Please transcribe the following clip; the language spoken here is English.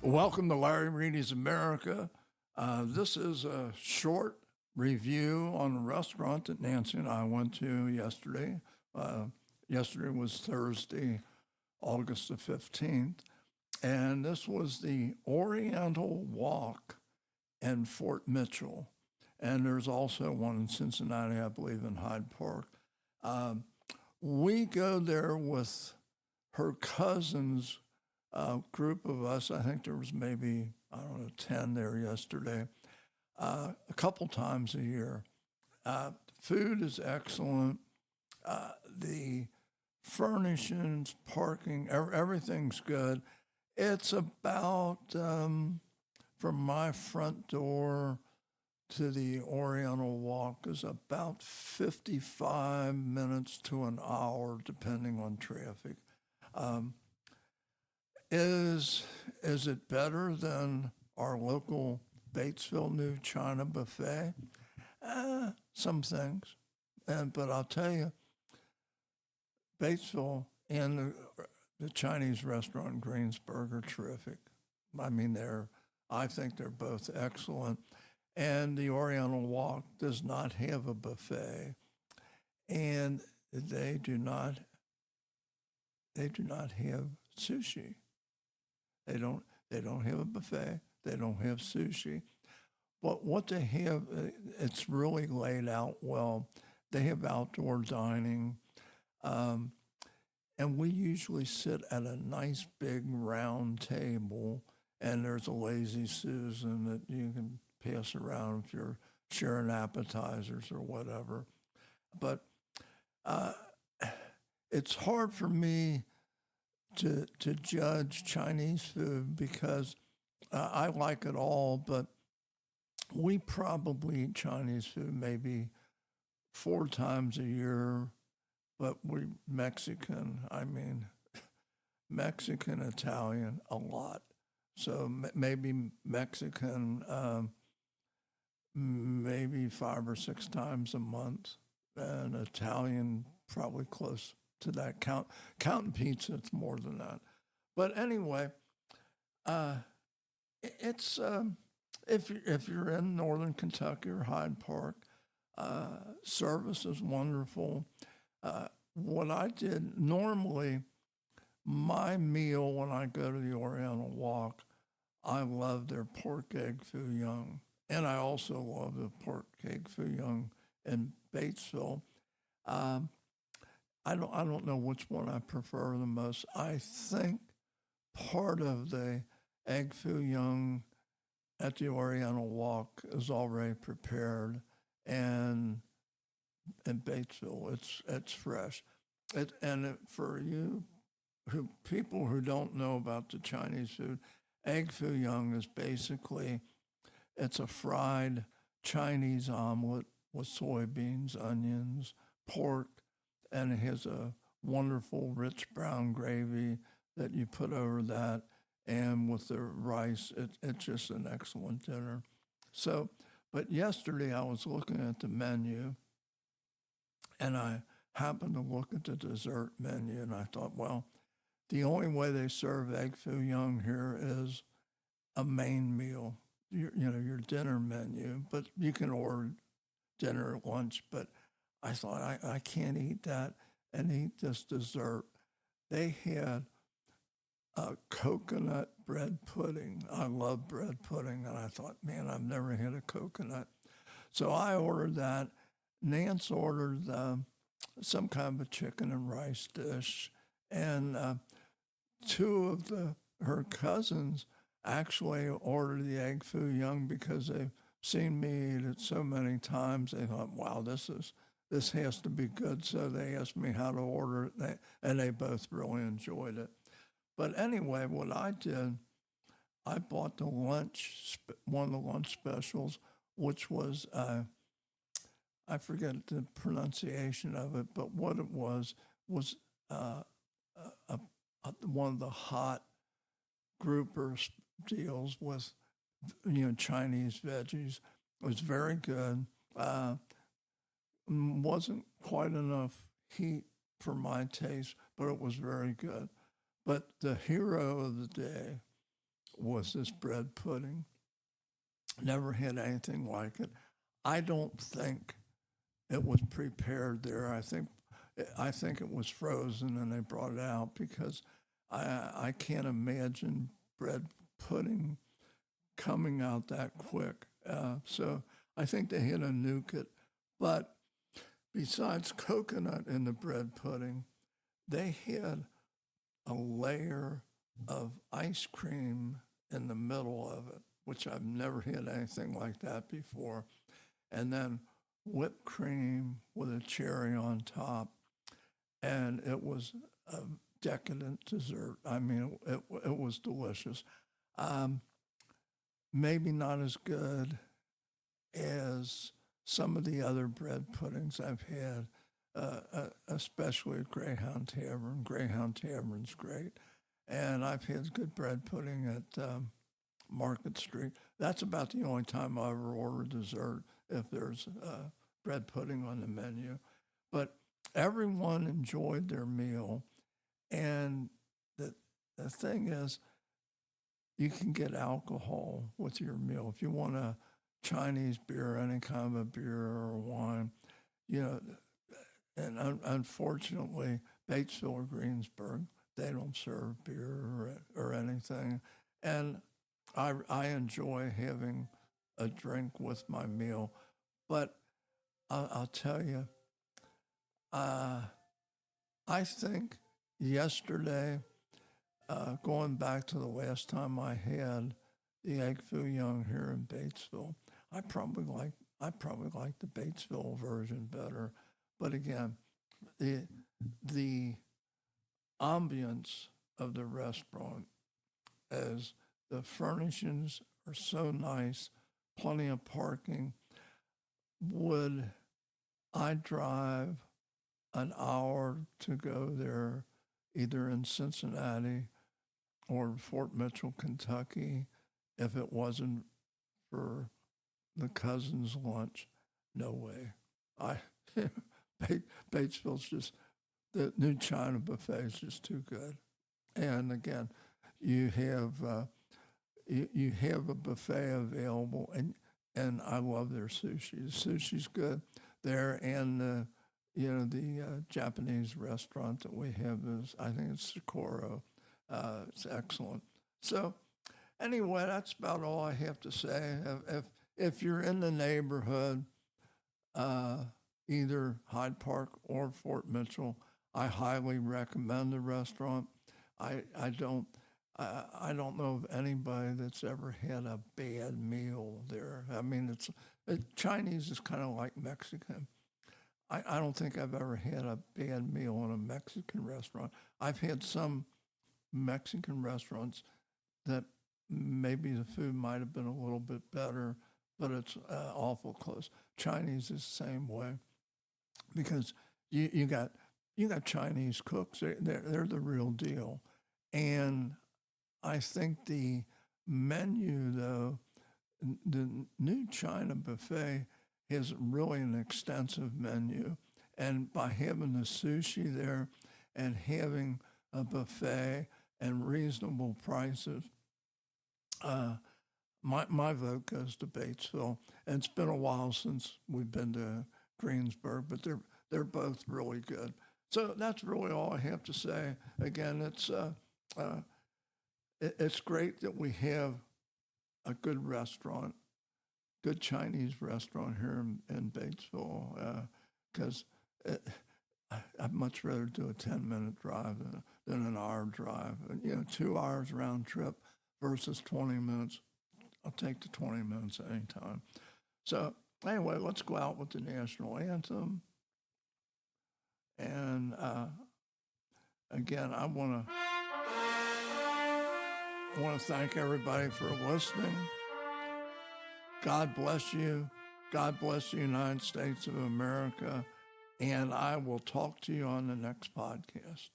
Welcome to Larry Reedy's America. This is a short review on a restaurant that Nancy and I went to yesterday. Yesterday was Thursday, August the 15th, and this was the Oriental Wok in Fort Mitchell. And there's also one in Cincinnati, I believe, in Hyde Park. We go there with her cousins group of us. I think there was maybe, I don't know, 10 there yesterday, a couple times a year. Food is excellent. The furnishings, parking, everything's good. It's about, from my front door to the Oriental Walk is about 55 minutes to an hour, depending on traffic. Um, is it better than our local Batesville New China buffet? Some things, but I'll tell you, Batesville and the Chinese restaurant in Greensburg are terrific. I mean, I think they're both excellent. And the Oriental Walk does not have a buffet, and they do not have sushi. They don't have a buffet. They don't have sushi. But what they have, it's really laid out well. They have outdoor dining, and we usually sit at a nice big round table, and there's a lazy Susan that you can pass around if you're sharing appetizers or whatever. But uh, it's hard for me to judge Chinese food because I like it all, but we probably eat Chinese food maybe 4 times a year, but we Mexican, I mean, Mexican, Italian, a lot. So maybe Mexican, maybe 5 or 6 times a month, and Italian probably close to that. Counting pizza, it's more than that. But anyway, uh, it's if you're in Northern Kentucky or Hyde Park, service is wonderful. What I did normally, my meal when I go to the Oriental Walk, I love their pork egg foo young, and I also love the pork egg foo young in Batesville. Um, I don't know which one I prefer the most. I think part of the egg foo young at the Oriental Walk is already prepared, and in Batesville, it's fresh. For you people who don't know about the Chinese food, egg foo young is basically it's a fried Chinese omelet with soybeans, onions, pork, and it has a wonderful rich brown gravy that you put over that. And with the rice, it's just an excellent dinner. So, but yesterday I was looking at the menu and I happened to look at the dessert menu and I thought, well, the only way they serve egg foo young here is a main meal, your dinner menu, but you can order dinner, lunch. But I thought I can't eat that and eat this dessert. They had a coconut bread pudding. I love bread pudding, and I thought, man, I've never had a coconut. So I ordered that. Nance ordered some kind of a chicken and rice dish, and two of her cousins actually ordered the egg foo young because they've seen me eat it so many times. They thought, wow, this has to be good. So they asked me how to order it, and they both really enjoyed it. But anyway, what I did, I bought one of the lunch specials, which was I forget the pronunciation of it, but what it was uh, one of the hot grouper deals with Chinese veggies. It was very good. Wasn't quite enough heat for my taste, but it was very good. But the hero of the day was this bread pudding. Never had anything like it. I don't think it was prepared there. I think it was frozen and they brought it out because I can't imagine bread pudding coming out that quick. So I think they had to nuke it. But besides coconut in the bread pudding, they had a layer of ice cream in the middle of it, which I've never had anything like that before. And then whipped cream with a cherry on top. And it was a decadent dessert. I mean, it was delicious. Um, Maybe not as good as some of the other bread puddings I've had, especially at Greyhound Tavern. Greyhound Tavern's great. And I've had good bread pudding at Market Street. That's about the only time I ever order dessert if there's bread pudding on the menu. But everyone enjoyed their meal. And the thing is, you can get alcohol with your meal. If you want a Chinese beer, any kind of a beer or wine, you know, and unfortunately, Batesville or Greensburg, they don't serve beer or anything. And I enjoy having a drink with my meal. But I'll tell you, I think yesterday, going back to the last time I had the egg foo young here in Batesville, I probably like the Batesville version better. But again, the ambience of the restaurant, as the furnishings are so nice, plenty of parking. Would I drive an hour to go there, either in Cincinnati or Fort Mitchell, Kentucky, if it wasn't for the cousins' lunch? No way. I Batesville's just, the new China buffet is just too good. And again, you have you have a buffet available, and I love their sushi. The sushi's good there, and the Japanese restaurant that we have is, I think it's Socorro. It's excellent. So anyway, that's about all I have to say. If you're in the neighborhood, either Hyde Park or Fort Mitchell, I highly recommend the restaurant. I don't know of anybody that's ever had a bad meal there. I mean, Chinese is kind of like Mexican. I don't think I've ever had a bad meal in a Mexican restaurant. I've had some Mexican restaurants that maybe the food might have been a little bit better, but it's awful close. Chinese is the same way because you got Chinese cooks. They're the real deal, and I think the menu, though, the new China buffet has really an extensive menu. And by having the sushi there and having a buffet and reasonable prices, my vote goes to Batesville. And it's been a while since we've been to Greensburg, but they're both really good. So that's really all I have to say. Again, it's great that we have a good restaurant, good Chinese restaurant here in Batesville, because I'd much rather do a 10-minute drive than an hour drive. 2 hours round trip versus 20 minutes. I'll take the 20 minutes anytime. So anyway, let's go out with the national anthem. And again, I want to thank everybody for listening. God bless you. God bless the United States of America. And I will talk to you on the next podcast.